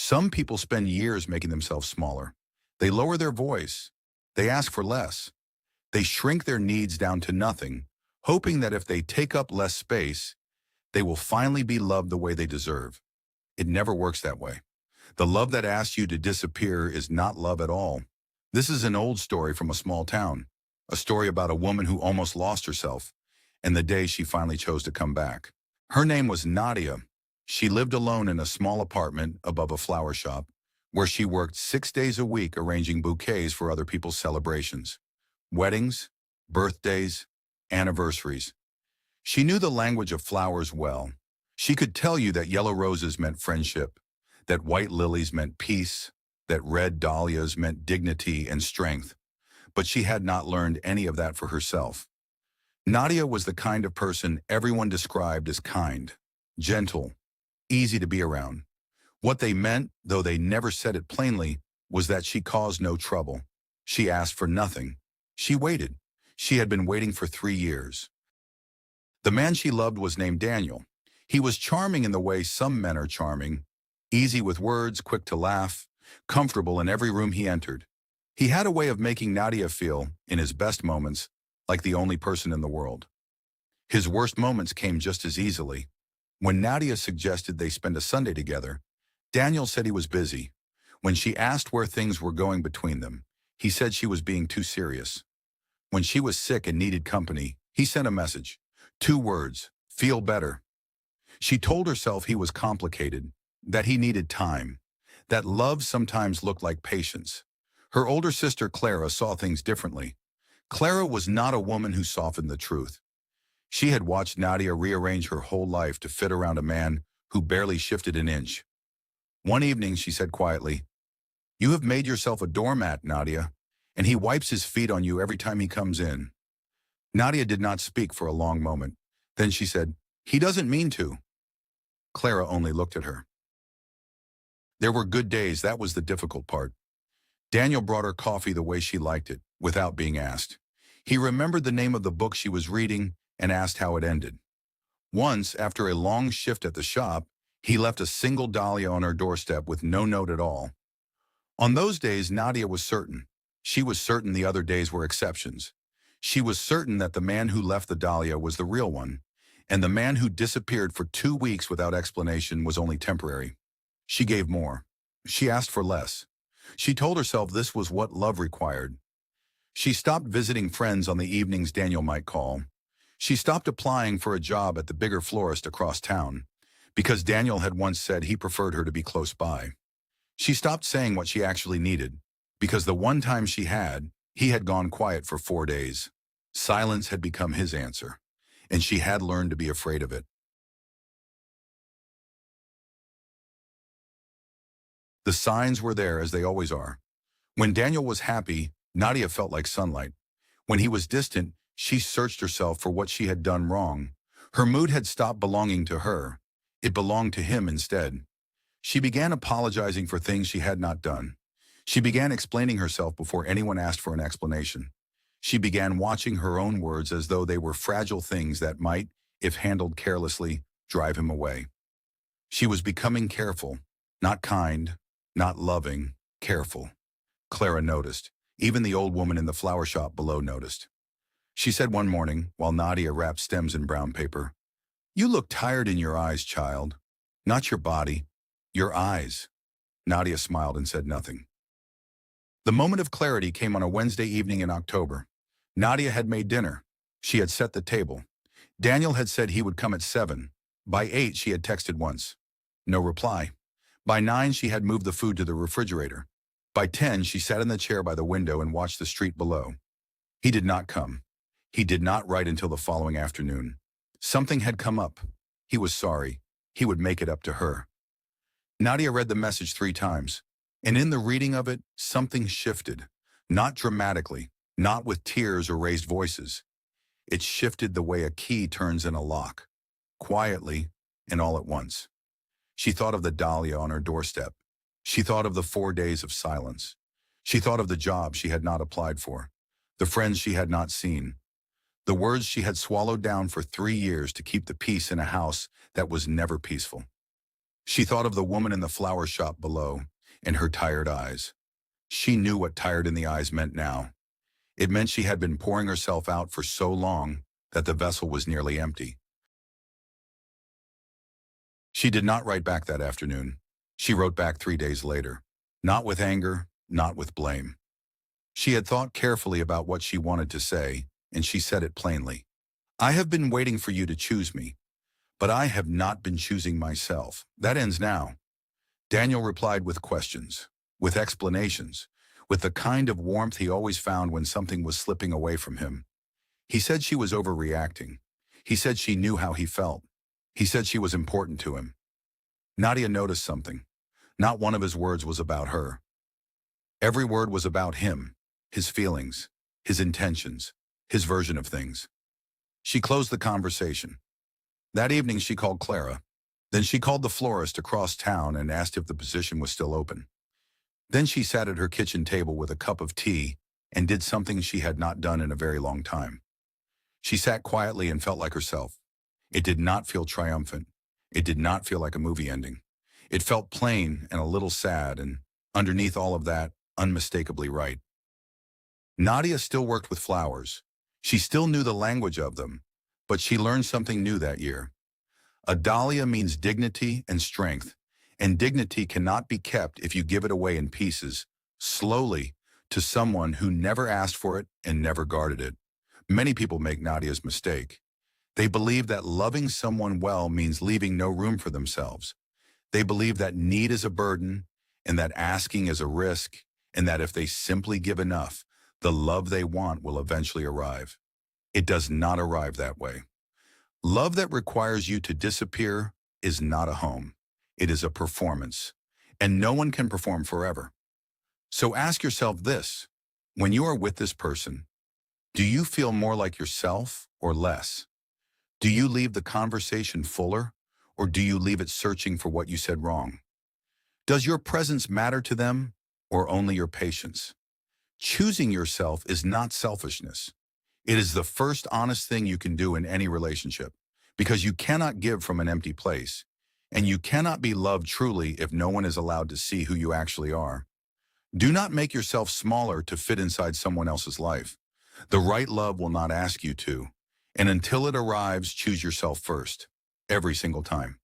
Some people spend years making themselves smaller. They lower their voice. They ask for less. They shrink their needs down to nothing, hoping that if they take up less space, they will finally be loved the way they deserve. It never works that way. The love that asks you to disappear is not love at all. This is an old story from a small town, a story about a woman who almost lost herself, and the day she finally chose to come back. Her name was Nadia. She lived alone in a small apartment above a flower shop, where she worked 6 days a week arranging bouquets for other people's celebrations. Weddings, birthdays, anniversaries. She knew the language of flowers well. She could tell you that yellow roses meant friendship, that white lilies meant peace, that red dahlias meant dignity and strength, but she had not learned any of that for herself. Nadia was the kind of person everyone described as kind, gentle, easy to be around. What they meant, though they never said it plainly, was that she caused no trouble. She asked for nothing. She waited. She had been waiting for 3 years. The man she loved was named Daniel. He was charming in the way some men are charming, easy with words, quick to laugh, comfortable in every room he entered. He had a way of making Nadia feel, in his best moments, like the only person in the world. His worst moments came just as easily. When Nadia suggested they spend a Sunday together, Daniel said he was busy. When she asked where things were going between them, he said she was being too serious. When she was sick and needed company, he sent a message. 2 words, feel better. She told herself he was complicated, that he needed time, that love sometimes looked like patience. Her older sister Clara saw things differently. Clara was not a woman who softened the truth. She had watched Nadia rearrange her whole life to fit around a man who barely shifted an inch. One evening she said quietly, "You have made yourself a doormat, Nadia, and he wipes his feet on you every time he comes in." Nadia did not speak for a long moment. Then she said, "He doesn't mean to." Clara only looked at her. There were good days, that was the difficult part. Daniel brought her coffee the way she liked it, without being asked. He remembered the name of the book she was reading and asked how it ended. Once, after a long shift at the shop, he left a single dahlia on her doorstep with no note at all. On those days, Nadia was certain. She was certain the other days were exceptions. She was certain that the man who left the dahlia was the real one, and the man who disappeared for 2 weeks without explanation was only temporary. She gave more. She asked for less. She told herself this was what love required. She stopped visiting friends on the evenings Daniel might call. She stopped applying for a job at the bigger florist across town, because Daniel had once said he preferred her to be close by. She stopped saying what she actually needed, because the one time she had, he had gone quiet for 4 days. Silence had become his answer, and she had learned to be afraid of it. The signs were there as they always are. When Daniel was happy, Nadia felt like sunlight. When he was distant, she searched herself for what she had done wrong. Her mood had stopped belonging to her. It belonged to him instead. She began apologizing for things she had not done. She began explaining herself before anyone asked for an explanation. She began watching her own words as though they were fragile things that might, if handled carelessly, drive him away. She was becoming careful, not kind, not loving, careful. Clara noticed. Even the old woman in the flower shop below noticed. She said one morning, while Nadia wrapped stems in brown paper, "You look tired in your eyes, child. Not your body, your eyes." Nadia smiled and said nothing. The moment of clarity came on a Wednesday evening in October. Nadia had made dinner. She had set the table. Daniel had said he would come at 7. By 8, she had texted once. No reply. By 9, she had moved the food to the refrigerator. By 10, she sat in the chair by the window and watched the street below. He did not come. He did not write until the following afternoon. Something had come up. He was sorry. He would make it up to her. Nadia read the message 3 times, and in the reading of it, something shifted. Not dramatically, not with tears or raised voices. It shifted the way a key turns in a lock, quietly and all at once. She thought of the dahlia on her doorstep. She thought of the 4 days of silence. She thought of the job she had not applied for, the friends she had not seen, the words she had swallowed down for 3 years to keep the peace in a house that was never peaceful. She thought of the woman in the flower shop below and her tired eyes. She knew what tired in the eyes meant now. It meant she had been pouring herself out for so long that the vessel was nearly empty. She did not write back that afternoon. She wrote back 3 days later. Not with anger, not with blame. She had thought carefully about what she wanted to say, and she said it plainly. I have been waiting for you to choose me, but I have not been choosing myself. That ends now. Daniel replied with questions, with explanations, with the kind of warmth he always found when something was slipping away from him. He said she was overreacting. He said she knew how he felt. He said she was important to him. Nadia noticed something. Not one of his words was about her. Every word was about him, his feelings, his intentions, his version of things. She closed the conversation. That evening she called Clara. Then she called the florist across town and asked if the position was still open. Then she sat at her kitchen table with a cup of tea and did something she had not done in a very long time. She sat quietly and felt like herself. It did not feel triumphant. It did not feel like a movie ending. It felt plain and a little sad, and underneath all of that, unmistakably right. Nadia still worked with flowers. She still knew the language of them, but she learned something new that year. A dahlia means dignity and strength, and dignity cannot be kept if you give it away in pieces, slowly, to someone who never asked for it and never guarded it. Many people make Nadia's mistake. They believe that loving someone well means leaving no room for themselves. They believe that need is a burden, and that asking is a risk, and that if they simply give enough, the love they want will eventually arrive. It does not arrive that way. Love that requires you to disappear is not a home. It is a performance, and no one can perform forever. So ask yourself this: when you are with this person, do you feel more like yourself or less? Do you leave the conversation fuller, or do you leave it searching for what you said wrong? Does your presence matter to them, or only your patience? Choosing yourself is not selfishness. It is the first honest thing you can do in any relationship, because you cannot give from an empty place, and you cannot be loved truly if no one is allowed to see who you actually are. Do not make yourself smaller to fit inside someone else's life. The right love will not ask you to, and until it arrives, choose yourself first, every single time.